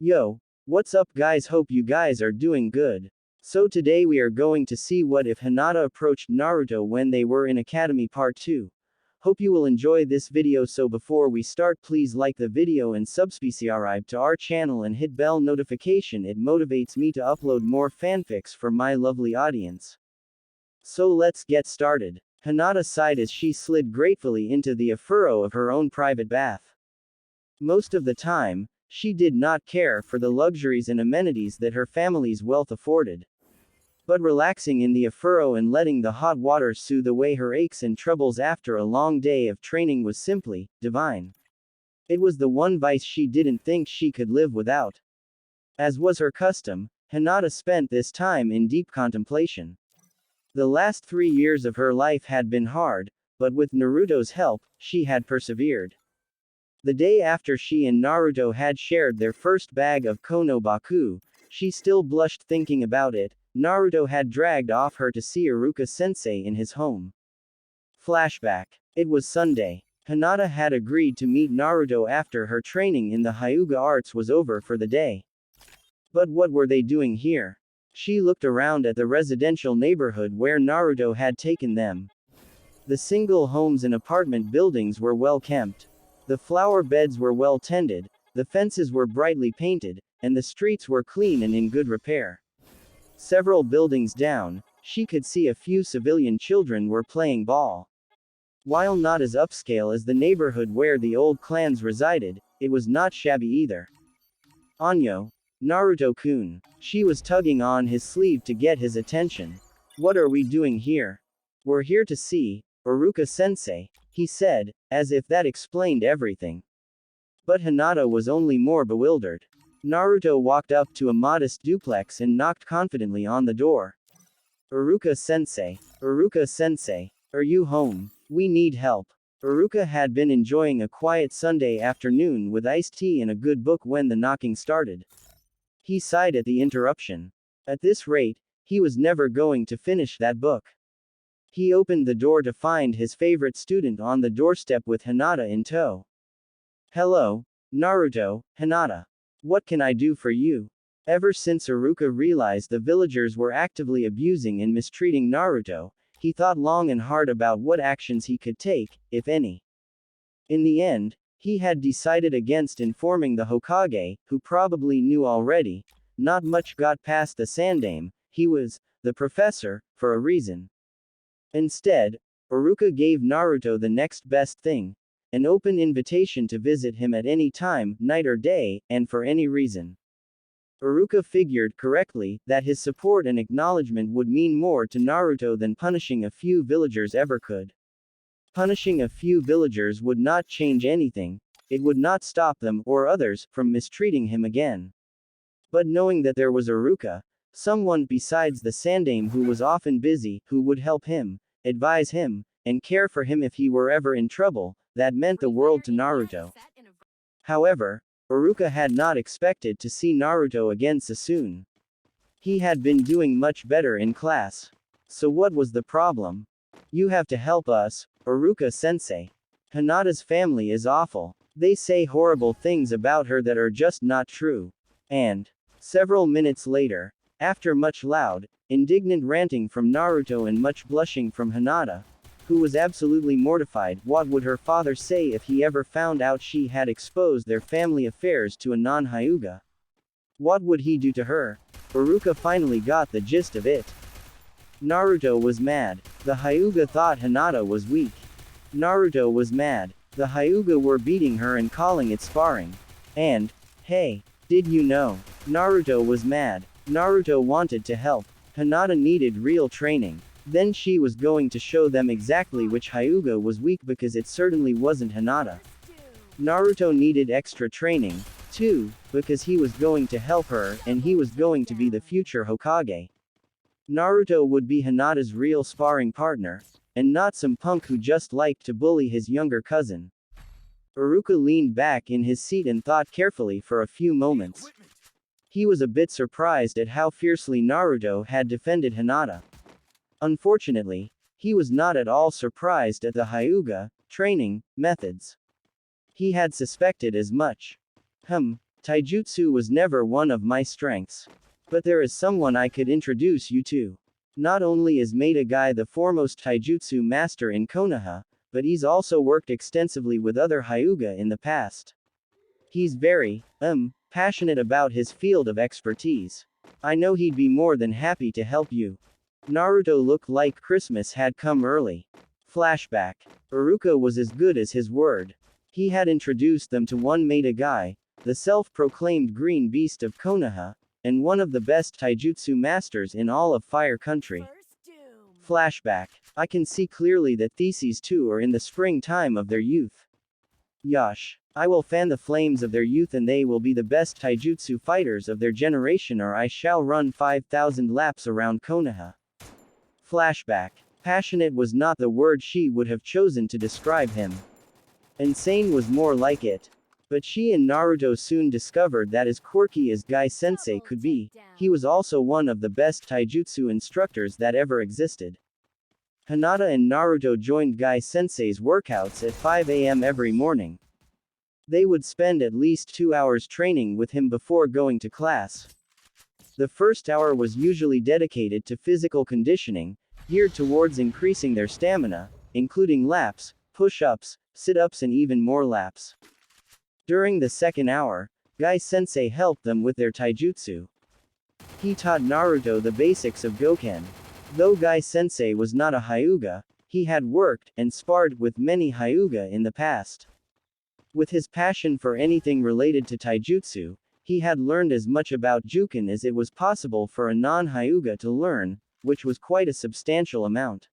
Yo, what's up guys, hope you guys are doing good. So today we are going to see what if Hinata approached Naruto when they were in Academy Part 2. Hope you will enjoy this video, so before we start please like the video and subscribe to our channel and hit bell notification, it motivates me to upload more fanfics for my lovely audience. So let's get started. Hinata sighed as she slid gratefully into the furrow of her own private bath. Most of the time, she did not care for the luxuries and amenities that her family's wealth afforded. But relaxing in the furrow and letting the hot water soothe away her aches and troubles after a long day of training was simply divine. It was the one vice she didn't think she could live without. As was her custom, Hinata spent this time in deep contemplation. The last 3 years of her life had been hard, but with Naruto's help, she had persevered. The day after she and Naruto had shared their first bag of Konobaku, she still blushed thinking about it. Naruto had dragged off her to see Iruka-sensei in his home. Flashback. It was Sunday. Hinata had agreed to meet Naruto after her training in the Hyuga arts was over for the day. But what were they doing here? She looked around at the residential neighborhood where Naruto had taken them. The single homes and apartment buildings were well kept. The flower beds were well tended, the fences were brightly painted, and the streets were clean and in good repair. Several buildings down, she could see a few civilian children were playing ball. While not as upscale as the neighborhood where the old clans resided, it was not shabby either. Anyo, Naruto-kun. She was tugging on his sleeve to get his attention. What are we doing here? We're here to see Iruka-sensei, he said, as if that explained everything. But Hinata was only more bewildered. Naruto walked up to a modest duplex and knocked confidently on the door. Iruka-sensei, Iruka-sensei, are you home? We need help. Iruka had been enjoying a quiet Sunday afternoon with iced tea and a good book when the knocking started. He sighed at the interruption. At this rate, he was never going to finish that book. He opened the door to find his favorite student on the doorstep with Hinata in tow. Hello, Naruto, Hinata. What can I do for you? Ever since Iruka realized the villagers were actively abusing and mistreating Naruto, he thought long and hard about what actions he could take, if any. In the end, he had decided against informing the Hokage, who probably knew already. Not much got past the Sandaime. He was the professor, for a reason. Instead, Iruka gave Naruto the next best thing. An open invitation to visit him at any time, night or day, and for any reason. Iruka figured correctly that his support and acknowledgement would mean more to Naruto than punishing a few villagers ever could. Punishing a few villagers would not change anything. It would not stop them, or others, from mistreating him again. But knowing that there was Iruka, someone besides the Sandaime who was often busy, who would help him, advise him, and care for him if he were ever in trouble, that meant the world to Naruto. However, Iruka had not expected to see Naruto again so soon. He had been doing much better in class. So what was the problem? You have to help us, Iruka-sensei. Hinata's family is awful. They say horrible things about her that are just not true. And several minutes later, after much loud, indignant ranting from Naruto and much blushing from Hinata, who was absolutely mortified, what would her father say if he ever found out she had exposed their family affairs to a non-Hyuga? What would he do to her? Iruka finally got the gist of it. Naruto was mad. The Hyuga thought Hinata was weak. Naruto was mad. The Hyuga were beating her and calling it sparring. And, hey, did you know? Naruto was mad. Naruto wanted to help. Hinata needed real training. Then she was going to show them exactly which Hyuga was weak, because it certainly wasn't Hinata. Naruto needed extra training, too, because he was going to help her, and he was going to be the future Hokage. Naruto would be Hinata's real sparring partner, and not some punk who just liked to bully his younger cousin. Iruka leaned back in his seat and thought carefully for a few moments. He was a bit surprised at how fiercely Naruto had defended Hinata. Unfortunately, he was not at all surprised at the Hyuga training methods. He had suspected as much. Taijutsu was never one of my strengths. But there is someone I could introduce you to. Not only is Maeda Guy the foremost taijutsu master in Konoha, but he's also worked extensively with other Hyuga in the past. He's very, passionate about his field of expertise. I know he'd be more than happy to help you. Naruto looked like Christmas had come early. Flashback. Iruka was as good as his word. He had introduced them to one Maeda Guy, the self-proclaimed green beast of Konoha, and one of the best taijutsu masters in all of Fire Country. Flashback. I can see clearly that these two are in the springtime of their youth. Yash. I will fan the flames of their youth and they will be the best taijutsu fighters of their generation, or I shall run 5,000 laps around Konoha. Flashback. Passionate was not the word she would have chosen to describe him. Insane was more like it. But she and Naruto soon discovered that as quirky as Guy Sensei could be, he was also one of the best taijutsu instructors that ever existed. Hinata and Naruto joined Guy Sensei's workouts at 5 a.m. every morning. They would spend at least 2 hours training with him before going to class. The first hour was usually dedicated to physical conditioning, geared towards increasing their stamina, including laps, push-ups, sit-ups and even more laps. During the second hour, Guy Sensei helped them with their taijutsu. He taught Naruto the basics of Goken. Though Guy Sensei was not a Hyuga, he had worked and sparred with many Hyuga in the past. With his passion for anything related to taijutsu, he had learned as much about Juken as it was possible for a non-Hyuga to learn, which was quite a substantial amount.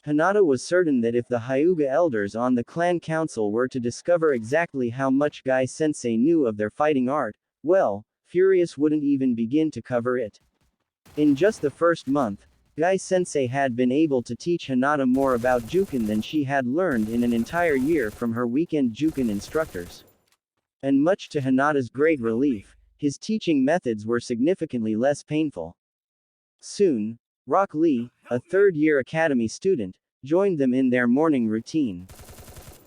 Hinata was certain that if the Hyuga elders on the clan council were to discover exactly how much Guy Sensei knew of their fighting art, well, Furious wouldn't even begin to cover it. In just the first month, Guy Sensei had been able to teach Hinata more about Juken than she had learned in an entire year from her weekend Juken instructors. And much to Hinata's great relief, his teaching methods were significantly less painful. Soon, Rock Lee, a third-year academy student, joined them in their morning routine.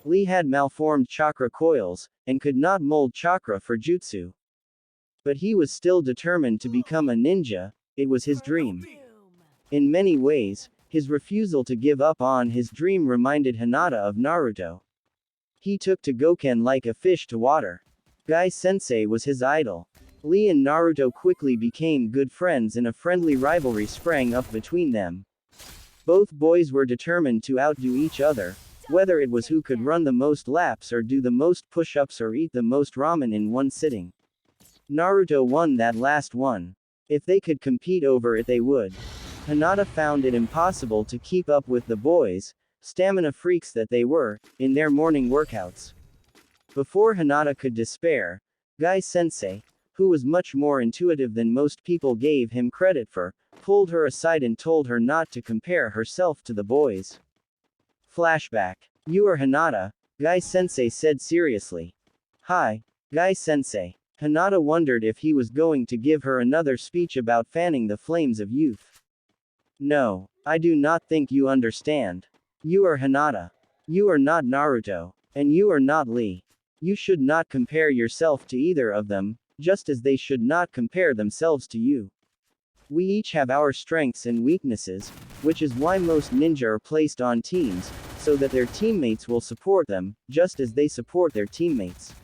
Lee had malformed chakra coils, and could not mold chakra for jutsu. But he was still determined to become a ninja, it was his dream. In many ways, his refusal to give up on his dream reminded Hinata of Naruto. He took to Goken like a fish to water. Guy Sensei was his idol. Lee and Naruto quickly became good friends and a friendly rivalry sprang up between them. Both boys were determined to outdo each other, whether it was who could run the most laps or do the most push-ups or eat the most ramen in one sitting. Naruto won that last one. If they could compete over it they would. Hinata found it impossible to keep up with the boys, stamina freaks that they were, in their morning workouts. Before Hinata could despair, Guy Sensei, who was much more intuitive than most people gave him credit for, pulled her aside and told her not to compare herself to the boys. Flashback. You are Hinata, Guy Sensei said seriously. Hi, Guy Sensei. Hinata wondered if he was going to give her another speech about fanning the flames of youth. No, I do not think you understand. You are Hinata. You are not Naruto. And you are not Lee. You should not compare yourself to either of them, just as they should not compare themselves to you. We each have our strengths and weaknesses, which is why most ninja are placed on teams, so that their teammates will support them, just as they support their teammates.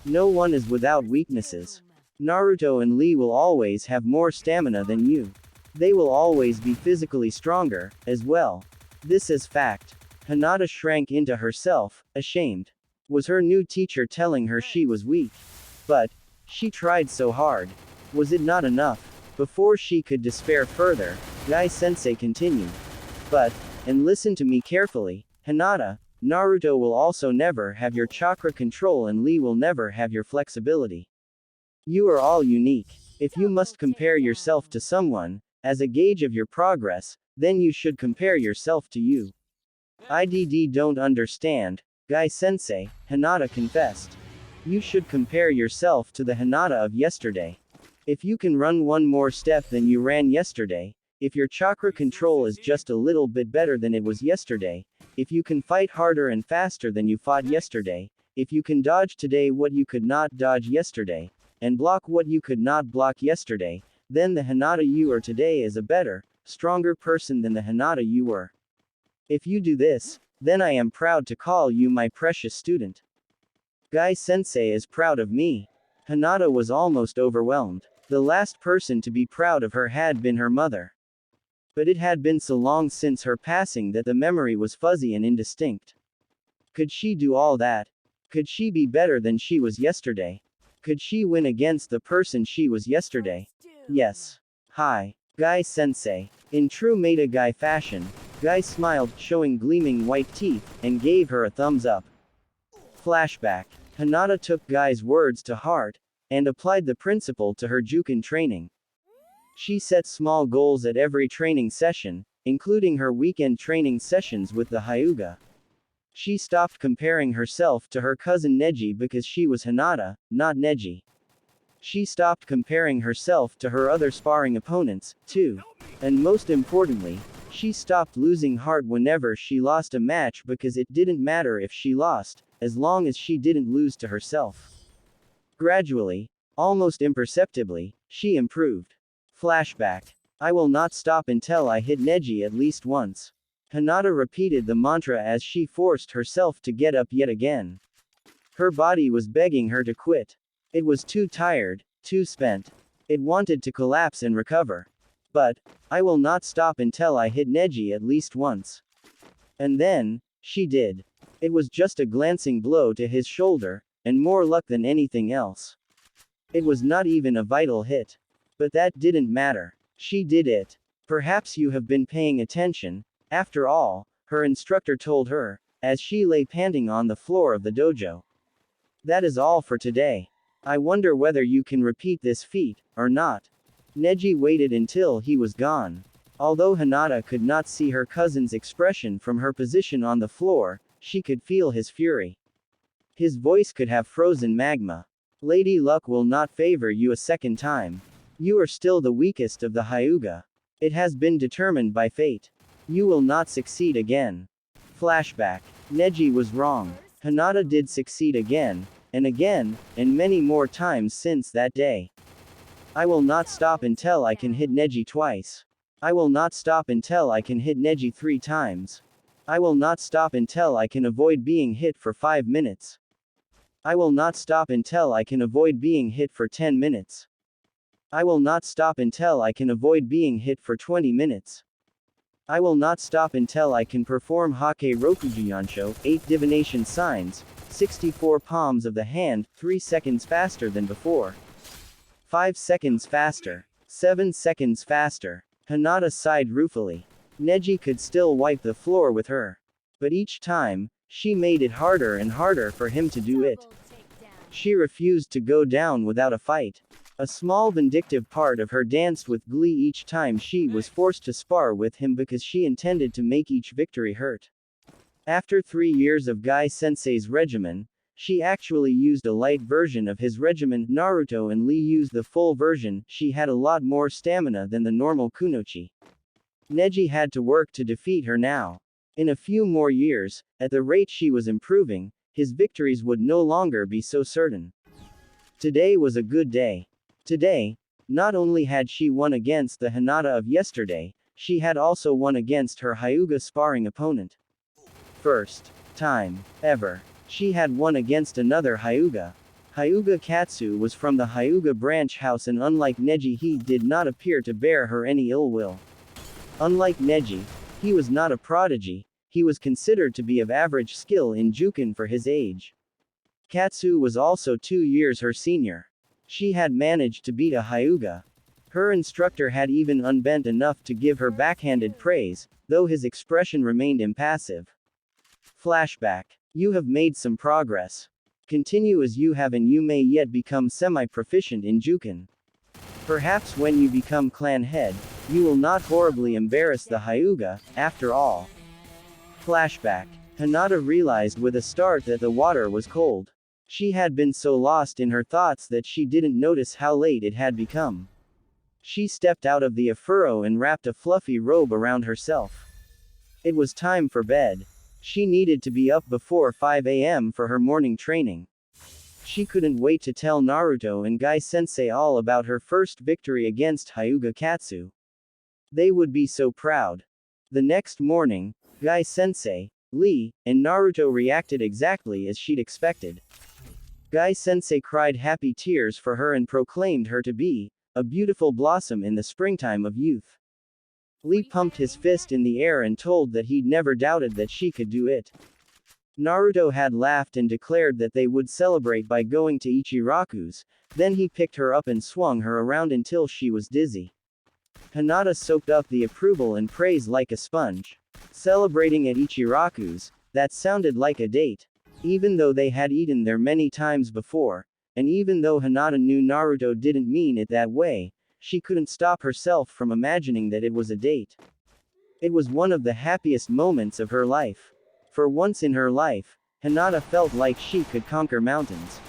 No one is without weaknesses. Naruto and Lee will always have more stamina than you. They will always be physically stronger, as well. This is fact. Hinata shrank into herself, ashamed. Was her new teacher telling her she was weak? But she tried so hard. Was it not enough? Before she could despair further, Guy Sensei continued. But, and listen to me carefully, Hinata, Naruto will also never have your chakra control and Lee will never have your flexibility. You are all unique. If you must compare yourself to someone, as a gauge of your progress, then you should compare yourself to you. I don't understand, Guy Sensei, Hinata confessed. You should compare yourself to the Hinata of yesterday. If you can run one more step than you ran yesterday, if your chakra control is just a little bit better than it was yesterday, if you can fight harder and faster than you fought yesterday, If you can dodge today what you could not dodge yesterday, and block what you could not block yesterday, then the Hinata you are today is a better, stronger person than the Hinata you were. If you do this, then I am proud to call you my precious student. Guy-sensei is proud of me. Hinata was almost overwhelmed. The last person to be proud of her had been her mother. But it had been so long since her passing that the memory was fuzzy and indistinct. Could she do all that? Could she be better than she was yesterday? Could she win against the person she was yesterday? Yes. Hi, Guy-sensei. In true Meta Guy fashion, Guy smiled, showing gleaming white teeth, and gave her a thumbs up. Flashback. Hinata took Guy's words to heart, and applied the principle to her Juken training. She set small goals at every training session, including her weekend training sessions with the Hyuga. She stopped comparing herself to her cousin Neji because she was Hinata, not Neji. She stopped comparing herself to her other sparring opponents, too. And most importantly, she stopped losing heart whenever she lost a match because it didn't matter if she lost, as long as she didn't lose to herself. Gradually, almost imperceptibly, she improved. Flashback. I will not stop until I hit Neji at least once. Hinata repeated the mantra as she forced herself to get up yet again. Her body was begging her to quit. It was too tired, too spent. It wanted to collapse and recover. But, I will not stop until I hit Neji at least once. And then, she did. It was just a glancing blow to his shoulder, and more luck than anything else. It was not even a vital hit. But that didn't matter. She did it. Perhaps you have been paying attention, after all, her instructor told her, as she lay panting on the floor of the dojo. That is all for today. I wonder whether you can repeat this feat, or not. Neji waited until he was gone. Although Hinata could not see her cousin's expression from her position on the floor, she could feel his fury. His voice could have frozen magma. Lady Luck will not favor you a second time. You are still the weakest of the Hyuga. It has been determined by fate. You will not succeed again. Flashback. Neji was wrong. Hinata did succeed again, and many more times since that day. I will not stop until I can hit Neji twice. I will not stop until I can hit Neji 3 times. I will not stop until I can avoid being hit for 5 minutes. I will not stop until I can avoid being hit for 10 minutes. I will not stop until I can avoid being hit for 20 minutes. I will not stop until I can perform Hake Rokujuyansho, 8 divination signs, 64 palms of the hand, 3 seconds faster than before. 5 seconds faster. 7 seconds faster. Hinata sighed ruefully. Neji could still wipe the floor with her. But each time, she made it harder and harder for him to do it. She refused to go down without a fight. A small vindictive part of her danced with glee each time she was forced to spar with him because she intended to make each victory hurt. After 3 years of Guy-sensei's regimen, she actually used a light version of his regimen. Naruto and Lee used the full version. She had a lot more stamina than the normal Kunoichi. Neji had to work to defeat her now. In a few more years, at the rate she was improving, his victories would no longer be so certain. Today was a good day. Today, not only had she won against the Hinata of yesterday, she had also won against her Hyuga sparring opponent. First time ever. She had won against another Hyuga. Hyuga Katsu was from the Hyuga branch house, and unlike Neji, he did not appear to bear her any ill will. Unlike Neji, he was not a prodigy, he was considered to be of average skill in Juken for his age. Katsu was also 2 years her senior. She had managed to beat a Hyuga. Her instructor had even unbent enough to give her backhanded praise, though his expression remained impassive. Flashback. You have made some progress. Continue as you have and you may yet become semi-proficient in Juken. Perhaps when you become clan head, you will not horribly embarrass the Hyuga, after all. Flashback. Hinata realized with a start that the water was cold. She had been so lost in her thoughts that she didn't notice how late it had become. She stepped out of the afuro and wrapped a fluffy robe around herself. It was time for bed. She needed to be up before 5 a.m. for her morning training. She couldn't wait to tell Naruto and Guy-sensei all about her first victory against Hyuga Katsu. They would be so proud. The next morning, Guy-sensei, Lee, and Naruto reacted exactly as she'd expected. Guy-sensei cried happy tears for her and proclaimed her to be a beautiful blossom in the springtime of youth. Lee pumped his fist in the air and told that he'd never doubted that she could do it. Naruto had laughed and declared that they would celebrate by going to Ichiraku's, then he picked her up and swung her around until she was dizzy. Hinata soaked up the approval and praise like a sponge. Celebrating at Ichiraku's, that sounded like a date. Even though they had eaten there many times before, and even though Hinata knew Naruto didn't mean it that way, she couldn't stop herself from imagining that it was a date. It was one of the happiest moments of her life. For once in her life, Hinata felt like she could conquer mountains.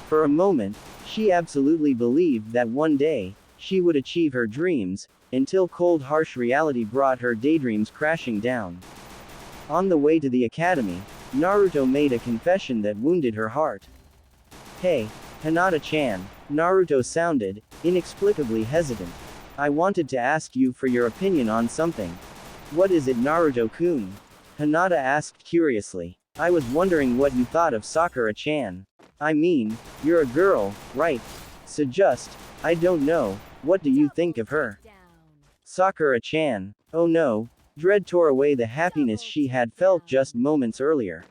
For a moment, she absolutely believed that one day, she would achieve her dreams, until cold harsh reality brought her daydreams crashing down. On the way to the academy, Naruto made a confession that wounded her heart. "Hey, Hinata-chan," Naruto sounded inexplicably hesitant. "I wanted to ask you for your opinion on something." "What is it, Naruto-kun?" Hinata asked curiously. "I was wondering what you thought of Sakura-chan. I mean, you're a girl, right? So just, I don't know, what do you think of her?" Sakura-chan. Oh no. Dread tore away the happiness she had felt just moments earlier.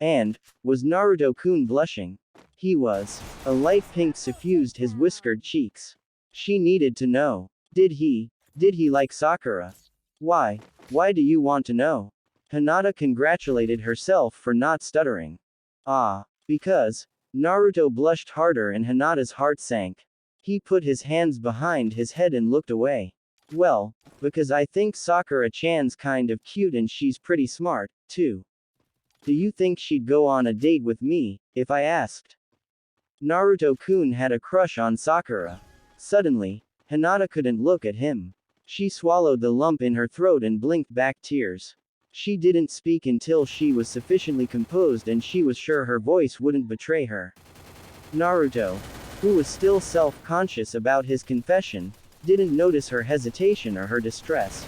And, was Naruto-kun blushing? He was. A light pink suffused his whiskered cheeks. She needed to know. Did he like Sakura? Why do you want to know? Hinata congratulated herself for not stuttering. Because. Naruto blushed harder and Hinata's heart sank. He put his hands behind his head and looked away. "Well, because I think Sakura-chan's kind of cute and she's pretty smart, too. Do you think she'd go on a date with me, if I asked?" Naruto-kun had a crush on Sakura. Suddenly, Hinata couldn't look at him. She swallowed the lump in her throat and blinked back tears. She didn't speak until she was sufficiently composed and she was sure her voice wouldn't betray her. Naruto, who was still self-conscious about his confession, didn't notice her hesitation or her distress.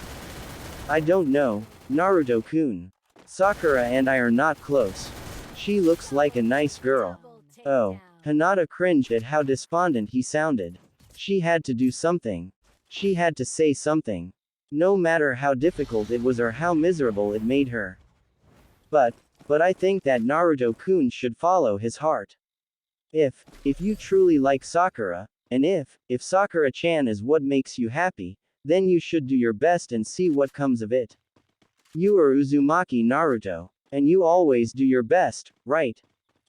"I don't know, Naruto-kun. Sakura and I are not close. She looks like a nice girl." Oh. Hinata cringed at how despondent he sounded. She had to do something. She had to say something. No matter how difficult it was or how miserable it made her. But I think that Naruto-kun should follow his heart. If you truly like Sakura, and if Sakura-chan is what makes you happy, then you should do your best and see what comes of it. You are Uzumaki Naruto, and you always do your best, right?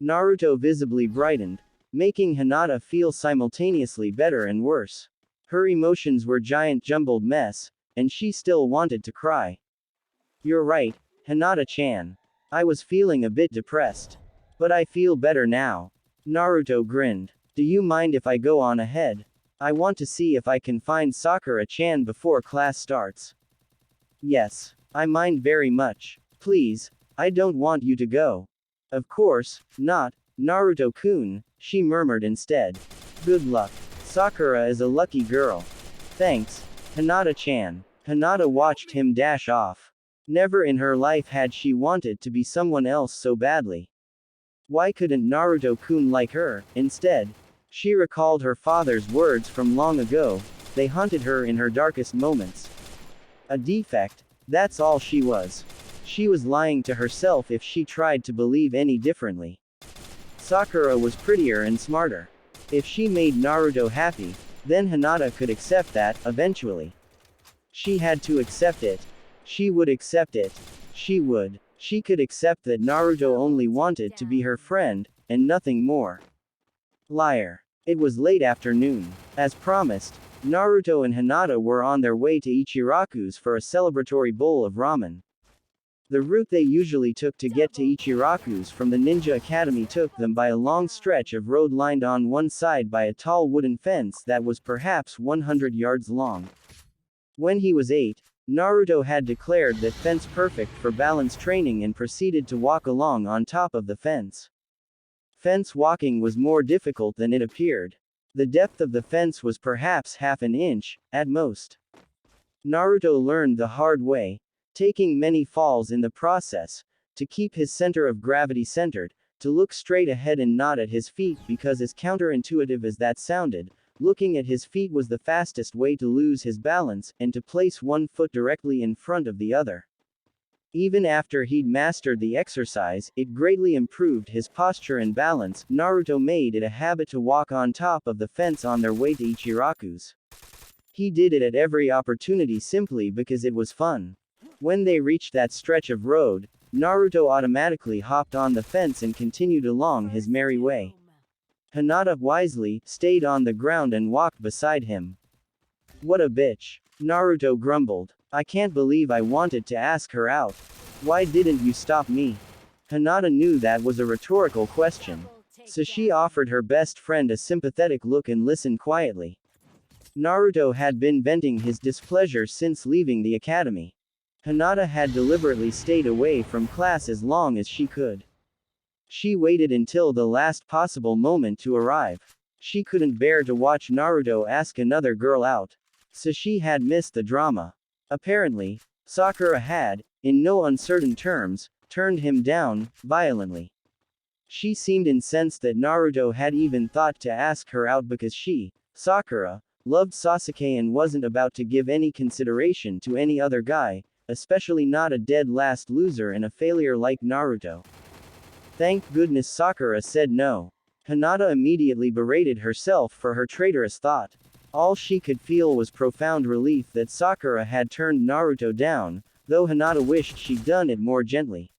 Naruto visibly brightened, making Hinata feel simultaneously better and worse. Her emotions were giant jumbled mess, and she still wanted to cry. "You're right, Hinata-chan. I was feeling a bit depressed. But I feel better now." Naruto grinned. "Do you mind if I go on ahead? I want to see if I can find Sakura-chan before class starts." "Yes, I mind very much. Please, I don't want you to go." "Of course not, Naruto-kun," she murmured instead. "Good luck. Sakura is a lucky girl." "Thanks, Hinata-chan." Hinata watched him dash off. Never in her life had she wanted to be someone else so badly. Why couldn't Naruto-kun like her, instead? She recalled her father's words from long ago, they haunted her in her darkest moments. A defect, that's all she was. She was lying to herself if she tried to believe any differently. Sakura was prettier and smarter. If she made Naruto happy, then Hinata could accept that, eventually. She had to accept it. She would accept it. She would. She could accept that Naruto only wanted to be her friend, and nothing more. Liar. It was late afternoon. As promised, Naruto and Hinata were on their way to Ichiraku's for a celebratory bowl of ramen. The route they usually took to get to Ichiraku's from the Ninja Academy took them by a long stretch of road lined on one side by a tall wooden fence that was perhaps 100 yards long. When he was 8, Naruto had declared that fence perfect for balance training and proceeded to walk along on top of the fence. Fence walking was more difficult than it appeared. The depth of the fence was perhaps half an inch, at most. Naruto learned the hard way, taking many falls in the process, to keep his center of gravity centered, to look straight ahead and not at his feet because as counterintuitive as that sounded, looking at his feet was the fastest way to lose his balance, and to place one foot directly in front of the other. Even after he'd mastered the exercise, it greatly improved his posture and balance. Naruto made it a habit to walk on top of the fence on their way to Ichiraku's. He did it at every opportunity simply because it was fun. When they reached that stretch of road, Naruto automatically hopped on the fence and continued along his merry way. Hinata wisely stayed on the ground and walked beside him. What a bitch. Naruto grumbled. I can't believe I wanted to ask her out. Why didn't you stop me? Hinata knew that was a rhetorical question. So she offered her best friend a sympathetic look and listened quietly. Naruto had been venting his displeasure since leaving the academy. Hinata had deliberately stayed away from class as long as she could. She waited until the last possible moment to arrive. She couldn't bear to watch Naruto ask another girl out. So she had missed the drama. Apparently, Sakura had, in no uncertain terms, turned him down, violently. She seemed incensed that Naruto had even thought to ask her out because she, Sakura, loved Sasuke and wasn't about to give any consideration to any other guy, especially not a dead last loser and a failure like Naruto. Thank goodness Sakura said no. Hinata immediately berated herself for her traitorous thought. All she could feel was profound relief that Sakura had turned Naruto down, though Hinata wished she'd done it more gently.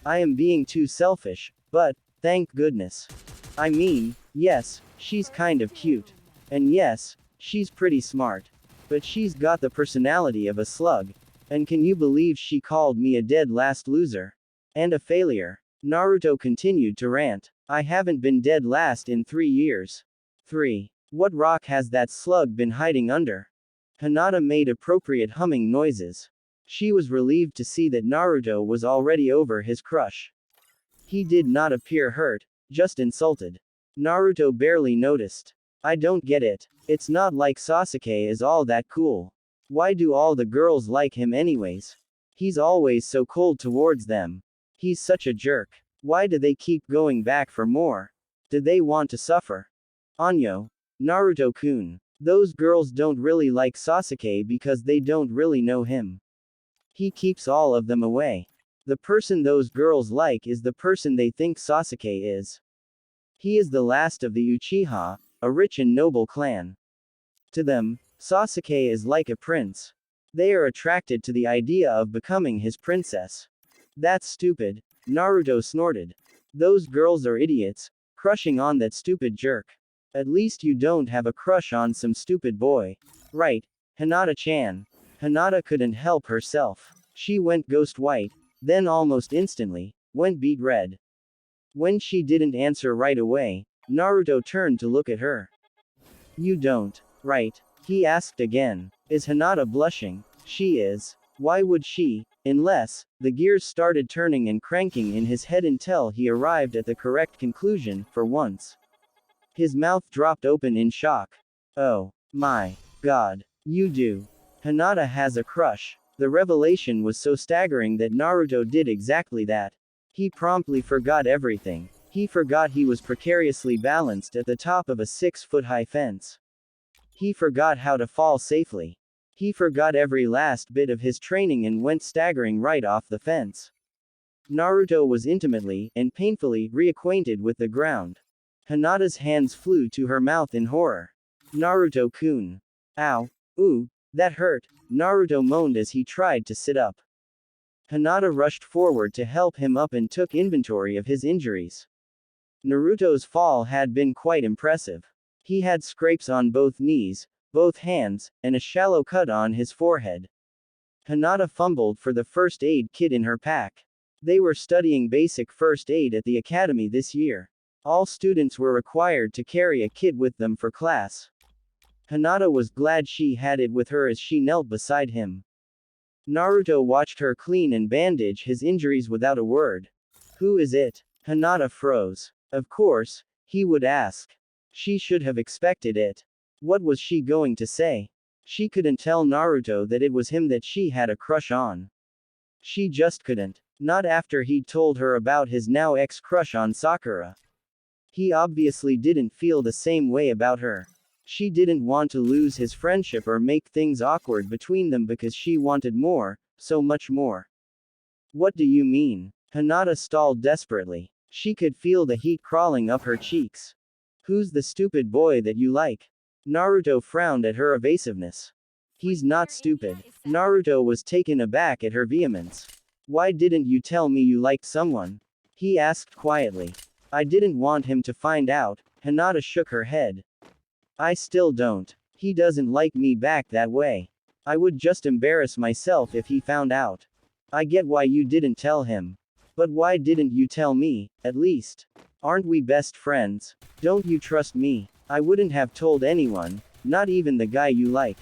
I am being too selfish, but, thank goodness. I mean, yes, she's kind of cute. And yes, she's pretty smart. But she's got the personality of a slug. And can you believe she called me a dead last loser? And a failure. Naruto continued to rant. I haven't been dead last in 3 years. 3. What rock has that slug been hiding under? Hinata made appropriate humming noises. She was relieved to see that Naruto was already over his crush. He did not appear hurt, just insulted. Naruto barely noticed. I don't get it. It's not like Sasuke is all that cool. Why do all the girls like him anyways? He's always so cold towards them. He's such a jerk. Why do they keep going back for more? Do they want to suffer? Anyo. Naruto-kun. Those girls don't really like Sasuke because they don't really know him. He keeps all of them away. The person those girls like is the person they think Sasuke is. He is the last of the Uchiha, a rich and noble clan. To them, Sasuke is like a prince. They are attracted to the idea of becoming his princess. That's stupid. Naruto snorted. Those girls are idiots, crushing on that stupid jerk. At least you don't have a crush on some stupid boy. Right, Hinata-chan. Hinata couldn't help herself. She went ghost white, then almost instantly, went beet red. When she didn't answer right away, Naruto turned to look at her. You don't, right? He asked again. Is Hinata blushing? She is. Why would she? Unless, the gears started turning and cranking in his head until he arrived at the correct conclusion, for once. His mouth dropped open in shock. Oh, my God. You do. Hinata has a crush. The revelation was so staggering that Naruto did exactly that. He promptly forgot everything. He forgot he was precariously balanced at the top of a 6-foot-high fence. He forgot how to fall safely. He forgot every last bit of his training and went staggering right off the fence. Naruto was intimately, and painfully, reacquainted with the ground. Hinata's hands flew to her mouth in horror. Naruto-kun. Ow. Ooh. That hurt. Naruto moaned as he tried to sit up. Hinata rushed forward to help him up and took inventory of his injuries. Naruto's fall had been quite impressive. He had scrapes on both knees, both hands, and a shallow cut on his forehead. Hinata fumbled for the first aid kit in her pack. They were studying basic first aid at the academy this year. All students were required to carry a kit with them for class. Hinata was glad she had it with her as she knelt beside him. Naruto watched her clean and bandage his injuries without a word. Who is it? Hinata froze. Of course, he would ask. She should have expected it. What was she going to say? She couldn't tell Naruto that it was him that she had a crush on. She just couldn't. Not after he'd told her about his now ex-crush on Sakura. He obviously didn't feel the same way about her. She didn't want to lose his friendship or make things awkward between them because she wanted more, so much more. What do you mean? Hinata stalled desperately. She could feel the heat crawling up her cheeks. Who's the stupid boy that you like? Naruto frowned at her evasiveness. He's not stupid. Naruto was taken aback at her vehemence. Why didn't you tell me you liked someone? He asked quietly. I didn't want him to find out. Hinata shook her head. I still don't. He doesn't like me back that way. I would just embarrass myself if he found out. I get why you didn't tell him. But why didn't you tell me, at least? Aren't we best friends? Don't you trust me? I wouldn't have told anyone, not even the guy you like.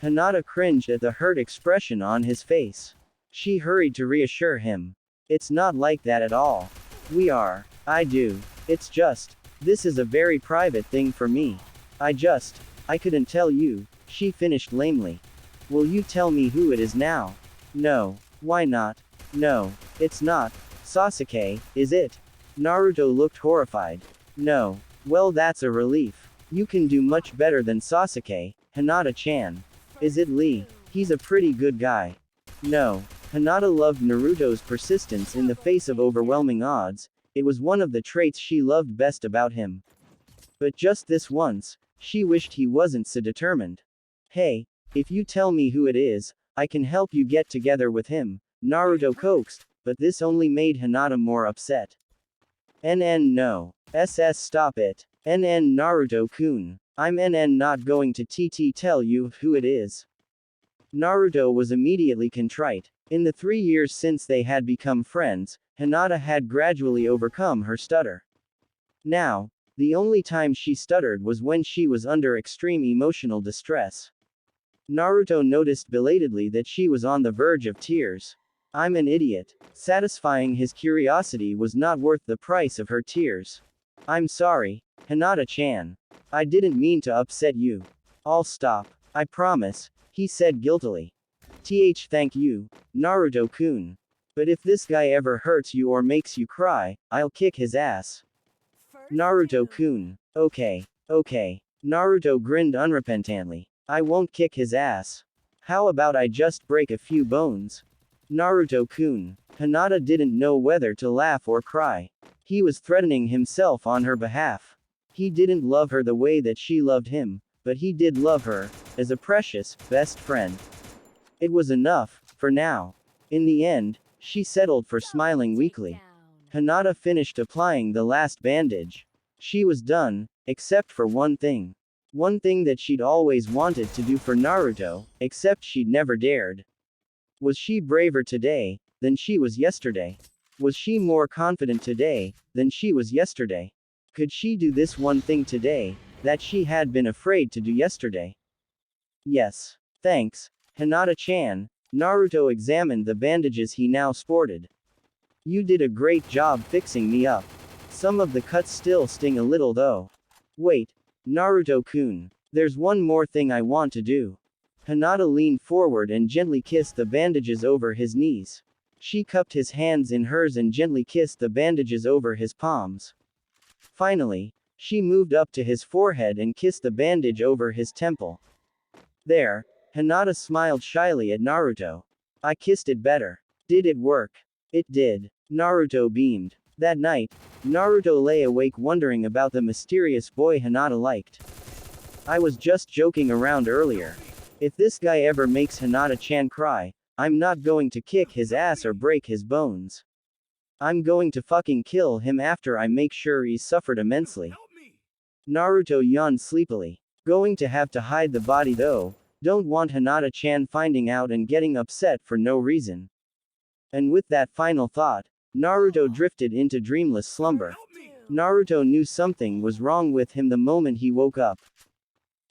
Hinata cringed at the hurt expression on his face. She hurried to reassure him. It's not like that at all. We are. I do. It's just. This is a very private thing for me. I couldn't tell you, she finished lamely. Will you tell me who it is now? No. Why not? No. It's not. Sasuke, is it? Naruto looked horrified. No. Well, that's a relief. You can do much better than Sasuke, Hinata-chan. Is it Lee? He's a pretty good guy. No. Hinata loved Naruto's persistence in the face of overwhelming odds. It was one of the traits she loved best about him. But just this once, she wished he wasn't so determined. Hey, if you tell me who it is, I can help you get together with him, Naruto coaxed, but this only made Hinata more upset. No. Stop it. Naruto-kun. I'm not going to tell you who it is. Naruto was immediately contrite. In the 3 years since they had become friends, Hinata had gradually overcome her stutter. Now, the only time she stuttered was when she was under extreme emotional distress. Naruto noticed belatedly that she was on the verge of tears. I'm an idiot. Satisfying his curiosity was not worth the price of her tears. I'm sorry, Hinata-chan. I didn't mean to upset you. I'll stop. I promise, he said guiltily. Thank you, Naruto-kun. But if this guy ever hurts you or makes you cry, I'll kick his ass. Naruto-kun. Okay. Naruto grinned unrepentantly. I won't kick his ass. How about I just break a few bones? Naruto-kun. Hinata didn't know whether to laugh or cry. He was threatening himself on her behalf. He didn't love her the way that she loved him, but he did love her, as a precious, best friend. It was enough, for now. In the end, she settled for smiling weakly. Hinata finished applying the last bandage. She was done, except for one thing. One thing that she'd always wanted to do for Naruto, except she'd never dared. Was she braver today than she was yesterday? Was she more confident today than she was yesterday? Could she do this one thing today that she had been afraid to do yesterday? Yes. Thanks, Hinata-chan. Naruto examined the bandages he now sported. You did a great job fixing me up. Some of the cuts still sting a little though. Wait, Naruto-kun. There's one more thing I want to do. Hinata leaned forward and gently kissed the bandages over his knees. She cupped his hands in hers and gently kissed the bandages over his palms. Finally, she moved up to his forehead and kissed the bandage over his temple. There, Hinata smiled shyly at Naruto. I kissed it better. Did it work? It did. Naruto beamed. That night, Naruto lay awake wondering about the mysterious boy Hinata liked. I was just joking around earlier. If this guy ever makes Hinata-chan cry, I'm not going to kick his ass or break his bones. I'm going to fucking kill him after I make sure he's suffered immensely. Naruto yawned sleepily. Going to have to hide the body though. Don't want Hinata-chan finding out and getting upset for no reason. And with that final thought, Naruto drifted into dreamless slumber. Naruto knew something was wrong with him the moment he woke up.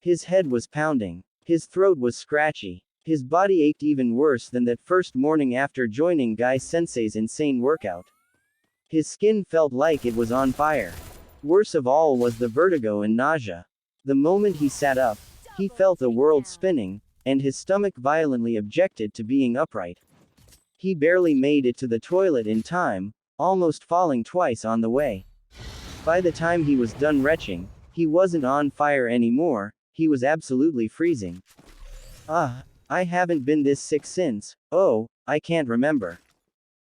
His head was pounding. His throat was scratchy. His body ached even worse than that first morning after joining Guy Sensei's insane workout. His skin felt like it was on fire. Worst of all was the vertigo and nausea. The moment he sat up, he felt the world spinning, and his stomach violently objected to being upright. He barely made it to the toilet in time, almost falling twice on the way. By the time he was done retching, he wasn't on fire anymore, he was absolutely freezing. I haven't been this sick since, oh, I can't remember.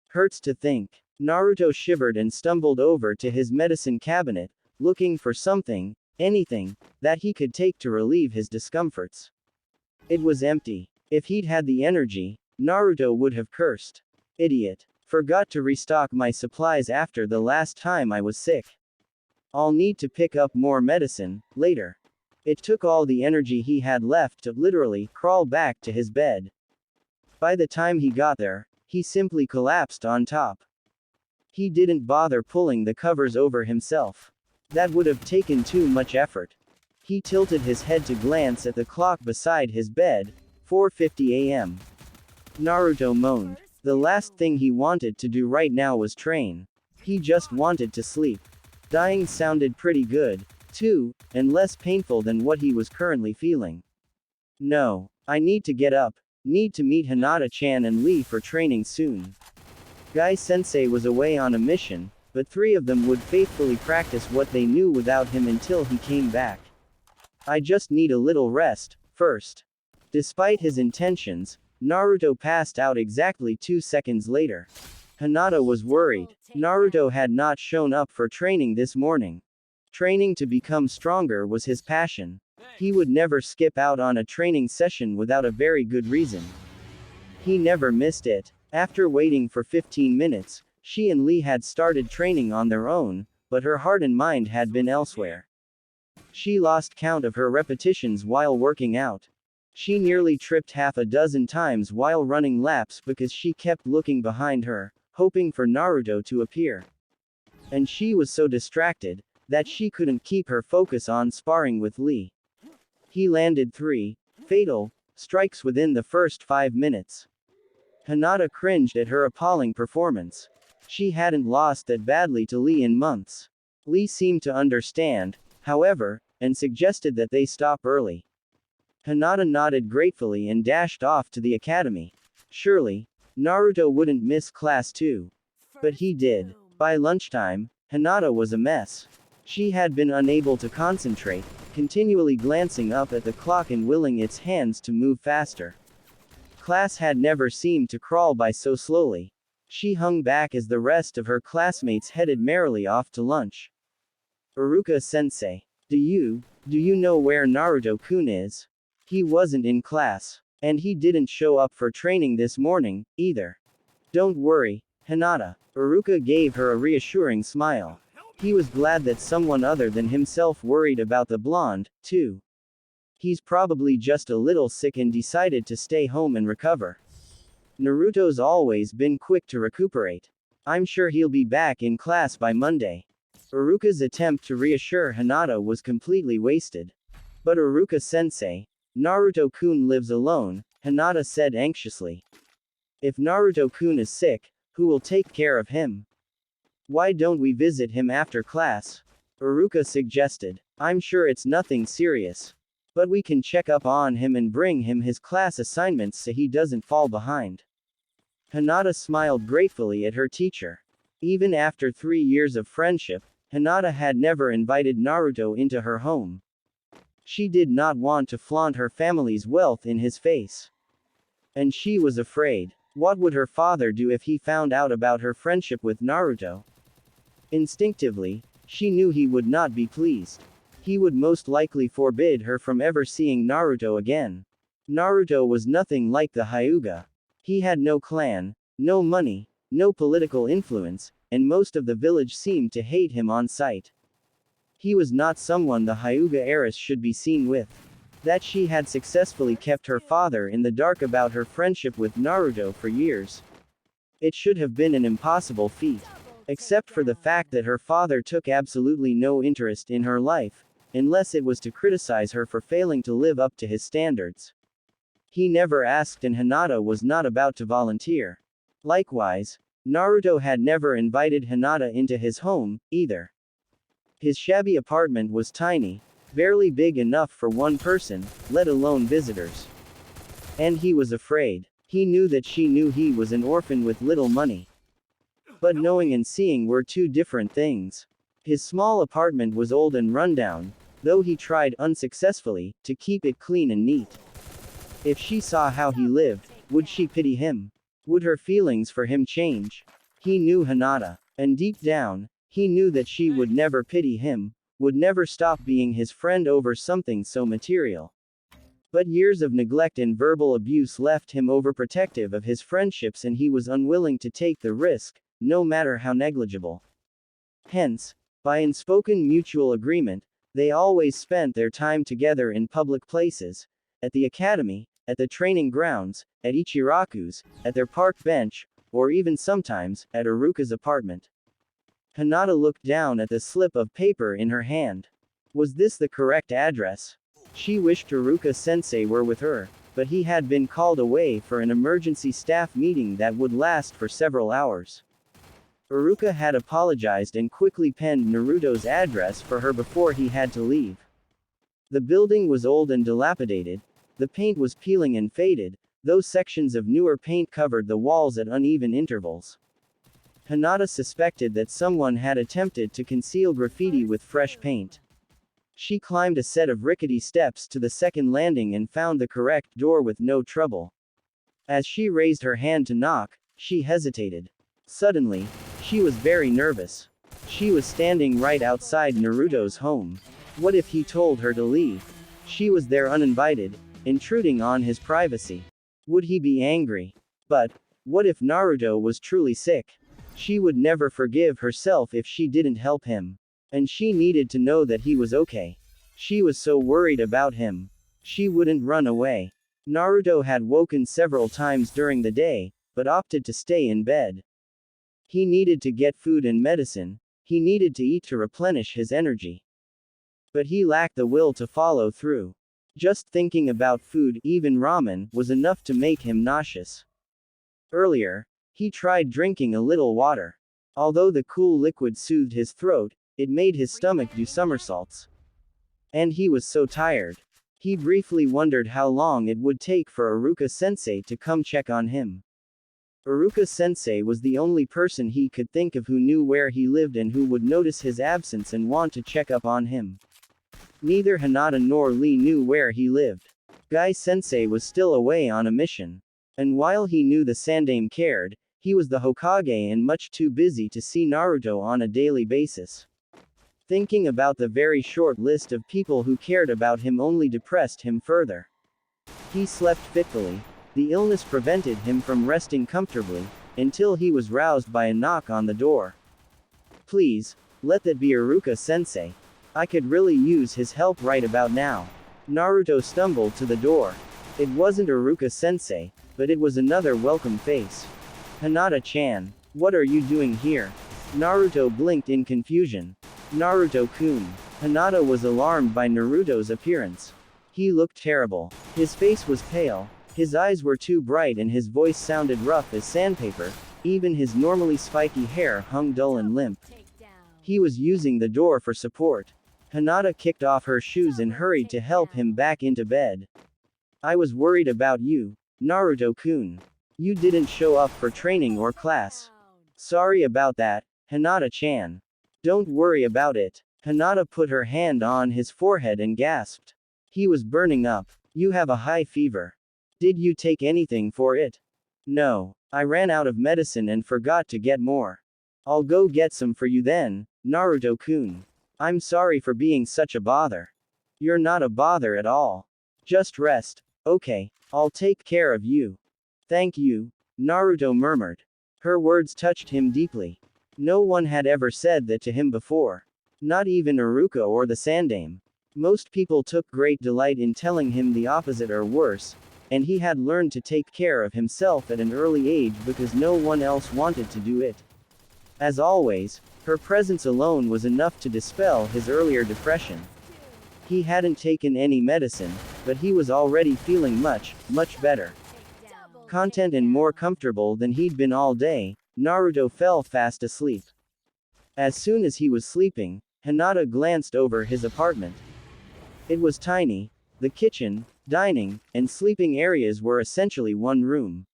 Hurts to think. Naruto shivered and stumbled over to his medicine cabinet, looking for something, anything, that he could take to relieve his discomforts. It was empty. If he'd had the energy, Naruto would have cursed. Idiot. Forgot to restock my supplies after the last time I was sick. I'll need to pick up more medicine, later. It took all the energy he had left to literally crawl back to his bed. By the time he got there, he simply collapsed on top. He didn't bother pulling the covers over himself. That would have taken too much effort. He tilted his head to glance at the clock beside his bed, 4:50 a.m. Naruto moaned. The last thing he wanted to do right now was train. He just wanted to sleep. Dying sounded pretty good, too, and less painful than what he was currently feeling. No, I need to get up, need to meet Hinata-chan and Lee for training soon. Guy Sensei was away on a mission, but three of them would faithfully practice what they knew without him until he came back. I just need a little rest, first. Despite his intentions, Naruto passed out exactly 2 seconds later. Hinata was worried. Naruto had not shown up for training this morning. Training to become stronger was his passion. He would never skip out on a training session without a very good reason. He never missed it. After waiting for 15 minutes, she and Lee had started training on their own, but her heart and mind had been elsewhere. She lost count of her repetitions while working out. She nearly tripped half a dozen times while running laps because she kept looking behind her, hoping for Naruto to appear. And she was so distracted that she couldn't keep her focus on sparring with Lee. He landed 3 fatal strikes within the first 5 minutes. Hinata cringed at her appalling performance. She hadn't lost that badly to Lee in months. Lee seemed to understand, however, and suggested that they stop early. Hinata nodded gratefully and dashed off to the academy. Surely, Naruto wouldn't miss class too. But he did. By lunchtime, Hinata was a mess. She had been unable to concentrate, continually glancing up at the clock and willing its hands to move faster. Class had never seemed to crawl by so slowly. She hung back as the rest of her classmates headed merrily off to lunch. Iruka-sensei. Do you know where Naruto-kun is? He wasn't in class. And he didn't show up for training this morning, either. Don't worry, Hinata. Iruka gave her a reassuring smile. He was glad that someone other than himself worried about the blonde, too. He's probably just a little sick and decided to stay home and recover. Naruto's always been quick to recuperate. I'm sure he'll be back in class by Monday. Iruka's attempt to reassure Hinata was completely wasted. But Iruka-sensei, Naruto-kun lives alone, Hinata said anxiously. If Naruto-kun is sick, who will take care of him? Why don't we visit him after class? Iruka suggested. I'm sure it's nothing serious. But we can check up on him and bring him his class assignments so he doesn't fall behind. Hinata smiled gratefully at her teacher. Even after 3 years of friendship, Hinata had never invited Naruto into her home. She did not want to flaunt her family's wealth in his face. And she was afraid. What would her father do if he found out about her friendship with Naruto? Instinctively, she knew he would not be pleased. He would most likely forbid her from ever seeing Naruto again. Naruto was nothing like the Hyuga. He had no clan, no money, no political influence, and most of the village seemed to hate him on sight. He was not someone the Hyuga heiress should be seen with. That she had successfully kept her father in the dark about her friendship with Naruto for years. It should have been an impossible feat. Except for the fact that her father took absolutely no interest in her life, unless it was to criticize her for failing to live up to his standards. He never asked and Hinata was not about to volunteer. Likewise, Naruto had never invited Hinata into his home, either. His shabby apartment was tiny, barely big enough for one person, let alone visitors. And he was afraid. He knew that she knew he was an orphan with little money. But knowing and seeing were two different things. His small apartment was old and rundown, though he tried unsuccessfully to keep it clean and neat. If she saw how he lived, would she pity him? Would her feelings for him change? He knew Hinata, and deep down, he knew that she would never pity him, would never stop being his friend over something so material. But years of neglect and verbal abuse left him overprotective of his friendships and he was unwilling to take the risk, no matter how negligible. Hence, by unspoken mutual agreement, they always spent their time together in public places, at the academy, at the training grounds, at Ichiraku's, at their park bench, or even sometimes, at Iruka's apartment. Hinata looked down at the slip of paper in her hand. Was this the correct address? She wished Iruka-sensei were with her, but he had been called away for an emergency staff meeting that would last for several hours. Iruka had apologized and quickly penned Naruto's address for her before he had to leave. The building was old and dilapidated, the paint was peeling and faded, though sections of newer paint covered the walls at uneven intervals. Hinata suspected that someone had attempted to conceal graffiti with fresh paint. She climbed a set of rickety steps to the second landing and found the correct door with no trouble. As she raised her hand to knock, she hesitated. Suddenly, she was very nervous. She was standing right outside Naruto's home. What if he told her to leave? She was there uninvited, intruding on his privacy. Would he be angry? But, what if Naruto was truly sick? She would never forgive herself if she didn't help him. And she needed to know that he was okay. She was so worried about him. She wouldn't run away. Naruto had woken several times during the day, but opted to stay in bed. He needed to get food and medicine, he needed to eat to replenish his energy. But he lacked the will to follow through. Just thinking about food, even ramen, was enough to make him nauseous. Earlier, he tried drinking a little water. Although the cool liquid soothed his throat, it made his stomach do somersaults. And he was so tired. He briefly wondered how long it would take for Iruka-sensei to come check on him. Iruka-sensei was the only person he could think of who knew where he lived and who would notice his absence and want to check up on him. Neither Hinata nor Lee knew where he lived. Guy-sensei was still away on a mission. And while he knew the Sandaime cared, he was the Hokage and much too busy to see Naruto on a daily basis. Thinking about the very short list of people who cared about him only depressed him further. He slept fitfully. The illness prevented him from resting comfortably, until he was roused by a knock on the door. Please, let that be Iruka-sensei. I could really use his help right about now. Naruto stumbled to the door. It wasn't Iruka-sensei, but it was another welcome face. Hinata-chan, what are you doing here? Naruto blinked in confusion. Naruto-kun. Hinata was alarmed by Naruto's appearance. He looked terrible. His face was pale, his eyes were too bright and his voice sounded rough as sandpaper, even his normally spiky hair hung dull and limp. He was using the door for support. Hinata kicked off her shoes and hurried to help him back into bed. I was worried about you, Naruto-kun. You didn't show up for training or class. Sorry about that, Hinata-chan. Don't worry about it. Hinata put her hand on his forehead and gasped. He was burning up. You have a high fever. Did you take anything for it? No. I ran out of medicine and forgot to get more. I'll go get some for you then, Naruto-kun. I'm sorry for being such a bother. You're not a bother at all. Just rest. Okay, I'll take care of you. Thank you, Naruto murmured. Her words touched him deeply. No one had ever said that to him before. Not even Iruka or the Sandaime. Most people took great delight in telling him the opposite or worse, and he had learned to take care of himself at an early age because no one else wanted to do it. As always, her presence alone was enough to dispel his earlier depression. He hadn't taken any medicine, but he was already feeling much, much better. Content and more comfortable than he'd been all day, Naruto fell fast asleep. As soon as he was sleeping, Hinata glanced over his apartment. It was tiny. The kitchen, dining, and sleeping areas were essentially one room.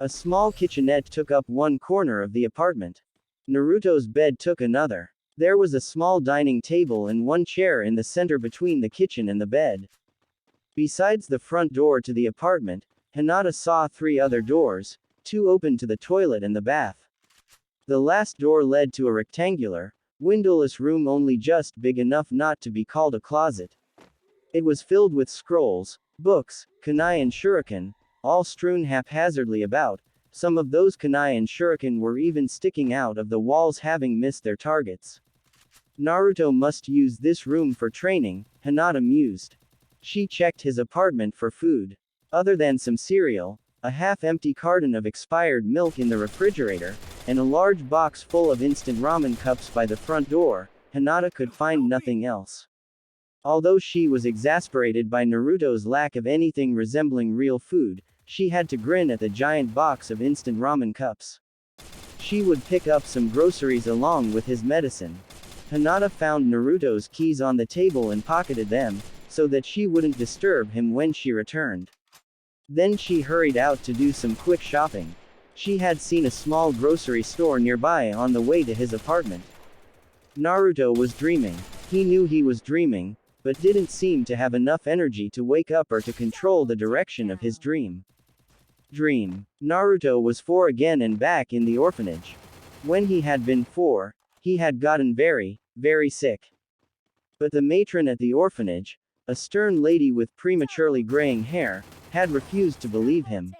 A small kitchenette took up one corner of the apartment. Naruto's bed took another. There was a small dining table and one chair in the center between the kitchen and the bed. Besides the front door to the apartment, Hinata saw 3 other doors, 2 open to the toilet and the bath. The last door led to a rectangular, windowless room only just big enough not to be called a closet. It was filled with scrolls, books, kunai and shuriken, all strewn haphazardly about. Some of those kunai and shuriken were even sticking out of the walls having missed their targets. Naruto must use this room for training, Hinata mused. She checked his apartment for food. Other than some cereal, a half-empty carton of expired milk in the refrigerator, and a large box full of instant ramen cups by the front door, Hinata could find nothing else. Although she was exasperated by Naruto's lack of anything resembling real food, she had to grin at the giant box of instant ramen cups. She would pick up some groceries along with his medicine. Hinata found Naruto's keys on the table and pocketed them, so that she wouldn't disturb him when she returned. Then she hurried out to do some quick shopping. She had seen a small grocery store nearby on the way to his apartment. Naruto was dreaming. He knew he was dreaming, but didn't seem to have enough energy to wake up or to control the direction of his dream. Naruto was 4 again and back in the orphanage. When he had been 4, he had gotten very, very sick. But the matron at the orphanage, a stern lady with prematurely graying hair, had refused to believe him.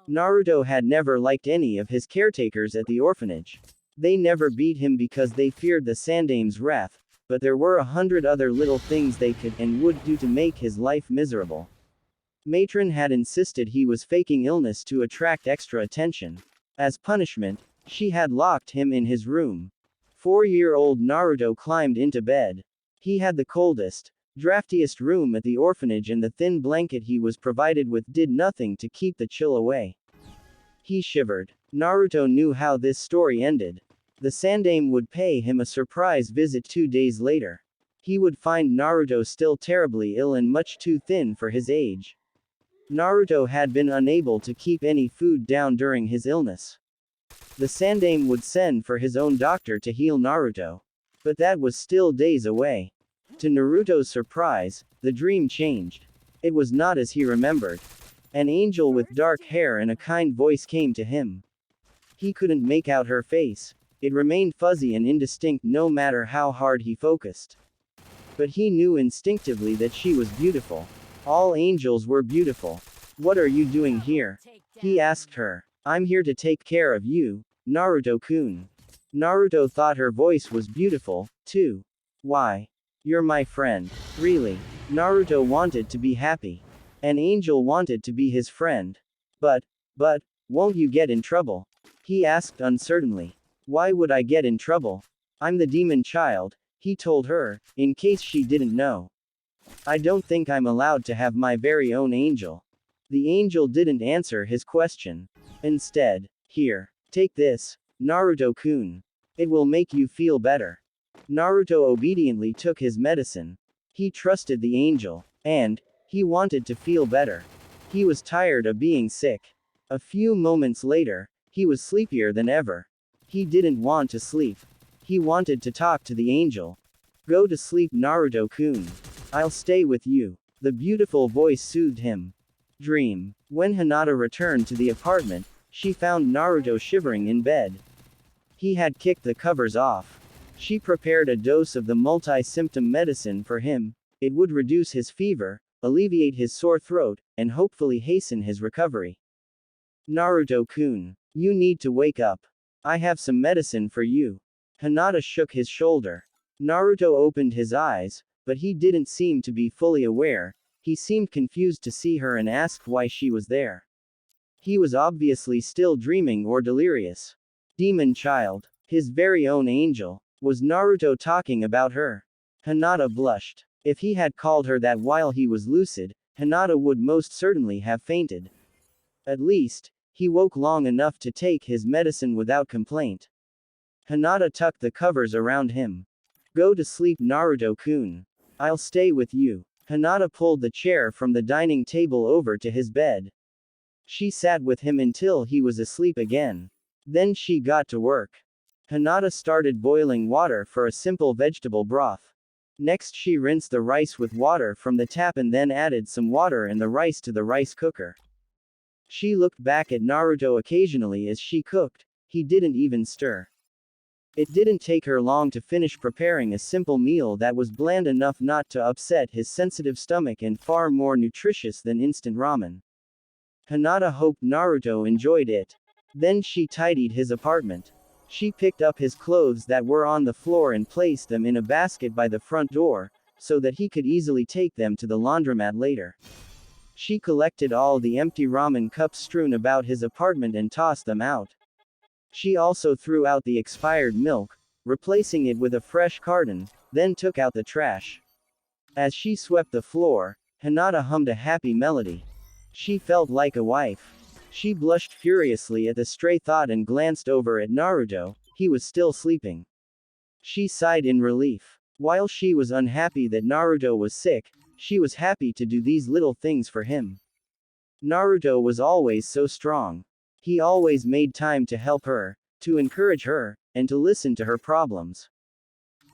Naruto had never liked any of his caretakers at the orphanage. They never beat him because they feared the Sandame's wrath, but there were 100 other little things they could and would do to make his life miserable. Matron had insisted he was faking illness to attract extra attention. As punishment, she had locked him in his room. 4-year-old Naruto climbed into bed. He had the coldest, draftiest room at the orphanage, and the thin blanket he was provided with did nothing to keep the chill away. He shivered. Naruto knew how this story ended. The Sandame would pay him a surprise visit 2 days later. He would find Naruto still terribly ill and much too thin for his age. Naruto had been unable to keep any food down during his illness. The Sandame would send for his own doctor to heal Naruto. But that was still days away. To Naruto's surprise, the dream changed. It was not as he remembered. An angel with dark hair and a kind voice came to him. He couldn't make out her face. It remained fuzzy and indistinct no matter how hard he focused. But he knew instinctively that she was beautiful. All angels were beautiful. "What are you doing here?" he asked her. "I'm here to take care of you, Naruto-kun." Naruto thought her voice was beautiful, too. "Why? You're my friend." Really? Naruto wanted to be happy. An angel wanted to be his friend. But, won't you get in trouble?" he asked uncertainly. "Why would I get in trouble? I'm the demon child," he told her, in case she didn't know. "I don't think I'm allowed to have my very own angel." The angel didn't answer his question. Instead, "Here, take this, Naruto-kun. It will make you feel better." Naruto obediently took his medicine. He trusted the angel. And, he wanted to feel better. He was tired of being sick. A few moments later, he was sleepier than ever. He didn't want to sleep. He wanted to talk to the angel. "Go to sleep, Naruto-kun. I'll stay with you." The beautiful voice soothed him. Dream. When Hinata returned to the apartment, she found Naruto shivering in bed. He had kicked the covers off. She prepared a dose of the multi-symptom medicine for him. It would reduce his fever, alleviate his sore throat, and hopefully hasten his recovery. "Naruto-kun, you need to wake up. I have some medicine for you." Hinata shook his shoulder. Naruto opened his eyes, but he didn't seem to be fully aware. He seemed confused to see her and asked why she was there. He was obviously still dreaming or delirious. Demon child. His very own angel. Was Naruto talking about her? Hinata blushed. If he had called her that while he was lucid, Hinata would most certainly have fainted. At least, he woke long enough to take his medicine without complaint. Hinata tucked the covers around him. Go to sleep, Naruto-kun. I'll stay with you. Hinata pulled the chair from the dining table over to his bed. She sat with him until he was asleep again. Then she got to work. Hinata started boiling water for a simple vegetable broth. Next she rinsed the rice with water from the tap and then added some water and the rice to the rice cooker. She looked back at Naruto occasionally as she cooked. He didn't even stir. It didn't take her long to finish preparing a simple meal that was bland enough not to upset his sensitive stomach and far more nutritious than instant ramen. Hinata hoped Naruto enjoyed it. Then she tidied his apartment. She picked up his clothes that were on the floor and placed them in a basket by the front door, so that he could easily take them to the laundromat later. She collected all the empty ramen cups strewn about his apartment and tossed them out. She also threw out the expired milk, replacing it with a fresh carton, then took out the trash. As she swept the floor, Hinata hummed a happy melody. She felt like a wife. She blushed furiously at the stray thought and glanced over at Naruto. He was still sleeping. She sighed in relief. While she was unhappy that Naruto was sick, she was happy to do these little things for him. Naruto was always so strong. He always made time to help her, to encourage her, and to listen to her problems.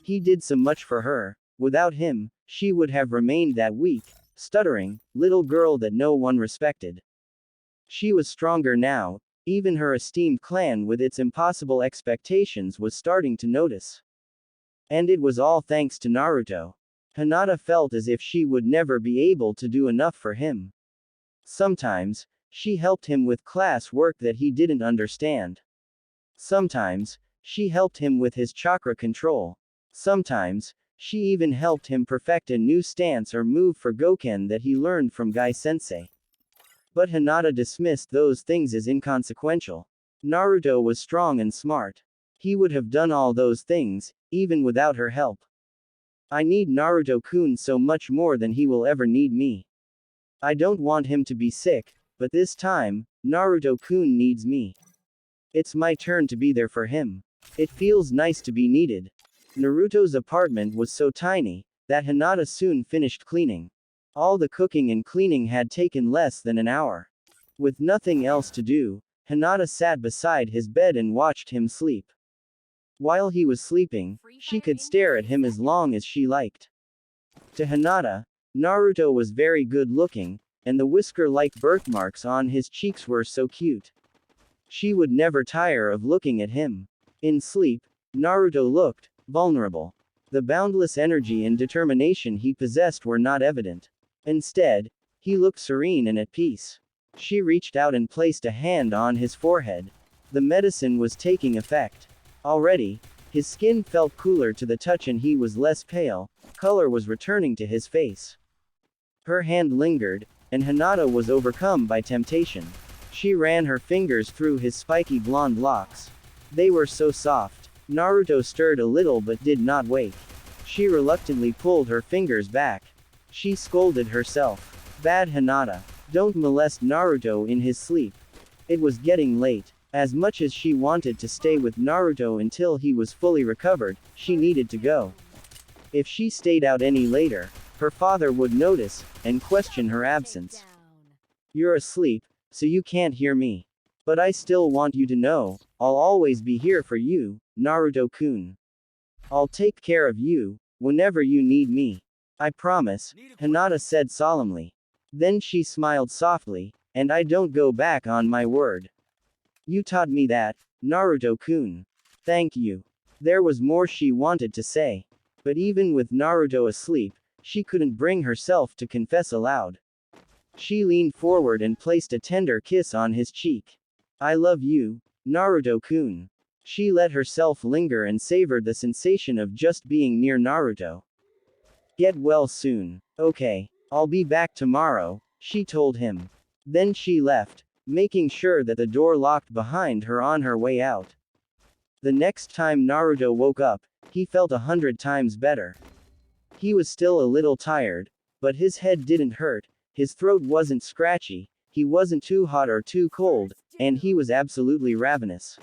He did so much for her. Without him, she would have remained that weak, stuttering, little girl that no one respected. She was stronger now. Even her esteemed clan with its impossible expectations was starting to notice. And it was all thanks to Naruto. Hinata felt as if she would never be able to do enough for him. Sometimes, she helped him with class work that he didn't understand. Sometimes, she helped him with his chakra control. Sometimes, she even helped him perfect a new stance or move for Goken that he learned from Gai-sensei. But Hinata dismissed those things as inconsequential. Naruto was strong and smart. He would have done all those things, even without her help. I need Naruto-kun so much more than he will ever need me. I don't want him to be sick, but this time, Naruto-kun needs me. It's my turn to be there for him. It feels nice to be needed. Naruto's apartment was so tiny, that Hinata soon finished cleaning. All the cooking and cleaning had taken less than an hour. With nothing else to do, Hinata sat beside his bed and watched him sleep. While he was sleeping, she could stare at him as long as she liked. To Hinata, Naruto was very good looking, and the whisker-like birthmarks on his cheeks were so cute. She would never tire of looking at him. In sleep, Naruto looked vulnerable. The boundless energy and determination he possessed were not evident. Instead, he looked serene and at peace. She reached out and placed a hand on his forehead. The medicine was taking effect. Already, his skin felt cooler to the touch and he was less pale. Color was returning to his face. Her hand lingered, and Hinata was overcome by temptation. She ran her fingers through his spiky blonde locks. They were so soft. Naruto stirred a little but did not wake. She reluctantly pulled her fingers back. She scolded herself. Bad Hinata. Don't molest Naruto in his sleep. It was getting late. As much as she wanted to stay with Naruto until he was fully recovered, she needed to go. If she stayed out any later, her father would notice, and question her absence. You're asleep, so you can't hear me. But I still want you to know, I'll always be here for you, Naruto-kun. I'll take care of you, whenever you need me. I promise, Hinata said solemnly. Then she smiled softly, and I don't go back on my word. You taught me that, Naruto-kun. Thank you. There was more she wanted to say. But even with Naruto asleep, she couldn't bring herself to confess aloud. She leaned forward and placed a tender kiss on his cheek. I love you, Naruto-kun. She let herself linger and savored the sensation of just being near Naruto. Get well soon. Okay. I'll be back tomorrow, she told him. Then she left, making sure that the door locked behind her on her way out. The next time Naruto woke up, he felt 100 times better. He was still a little tired, but his head didn't hurt, his throat wasn't scratchy, he wasn't too hot or too cold, and he was absolutely ravenous.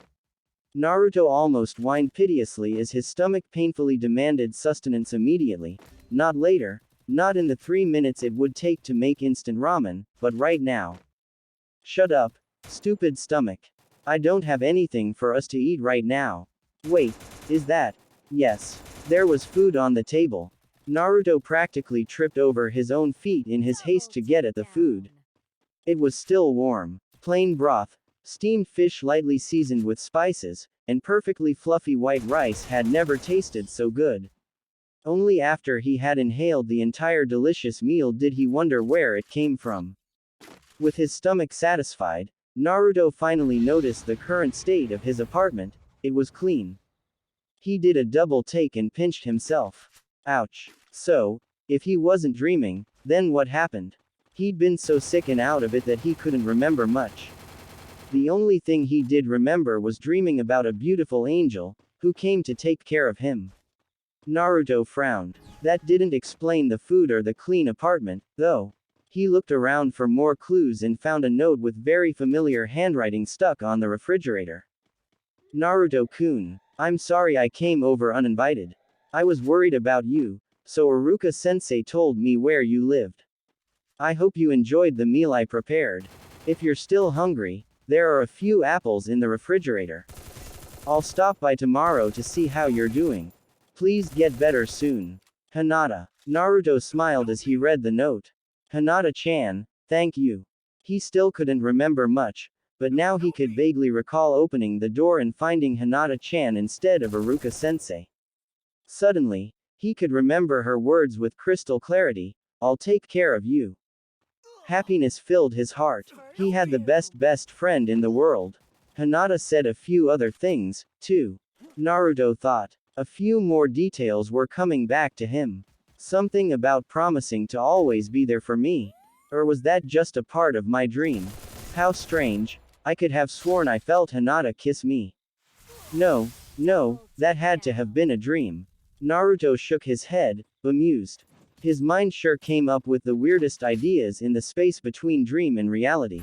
Naruto almost whined piteously as his stomach painfully demanded sustenance immediately. Not later, not in the 3 minutes it would take to make instant ramen, but right now. Shut up, stupid stomach. I don't have anything for us to eat right now. Wait, is that? Yes. There was food on the table. Naruto practically tripped over his own feet in his haste to get at the food. It was still warm. Plain broth, steamed fish lightly seasoned with spices, and perfectly fluffy white rice had never tasted so good. Only after he had inhaled the entire delicious meal did he wonder where it came from. With his stomach satisfied, Naruto finally noticed the current state of his apartment. It was clean. He did a double take and pinched himself. Ouch. So, if he wasn't dreaming, then what happened? He'd been so sick and out of it that he couldn't remember much. The only thing he did remember was dreaming about a beautiful angel, who came to take care of him. Naruto frowned. That didn't explain the food or the clean apartment, though. He looked around for more clues and found a note with very familiar handwriting stuck on the refrigerator. Naruto-kun, I'm sorry I came over uninvited. I was worried about you, so Iruka-sensei told me where you lived. I hope you enjoyed the meal I prepared. If you're still hungry, there are a few apples in the refrigerator. I'll stop by tomorrow to see how you're doing. Please get better soon. Hinata. Naruto smiled as he read the note. Hinata-chan, thank you. He still couldn't remember much, but now he could vaguely recall opening the door and finding Hinata-chan instead of Iruka-sensei. Suddenly, he could remember her words with crystal clarity, I'll take care of you. Happiness filled his heart. He had the best friend in the world. Hinata said a few other things, too. Naruto thought. A few more details were coming back to him. Something about promising to always be there for me. Or was that just a part of my dream? How strange. I could have sworn I felt Hinata kiss me. No, that had to have been a dream. Naruto shook his head, bemused. His mind sure came up with the weirdest ideas in the space between dream and reality.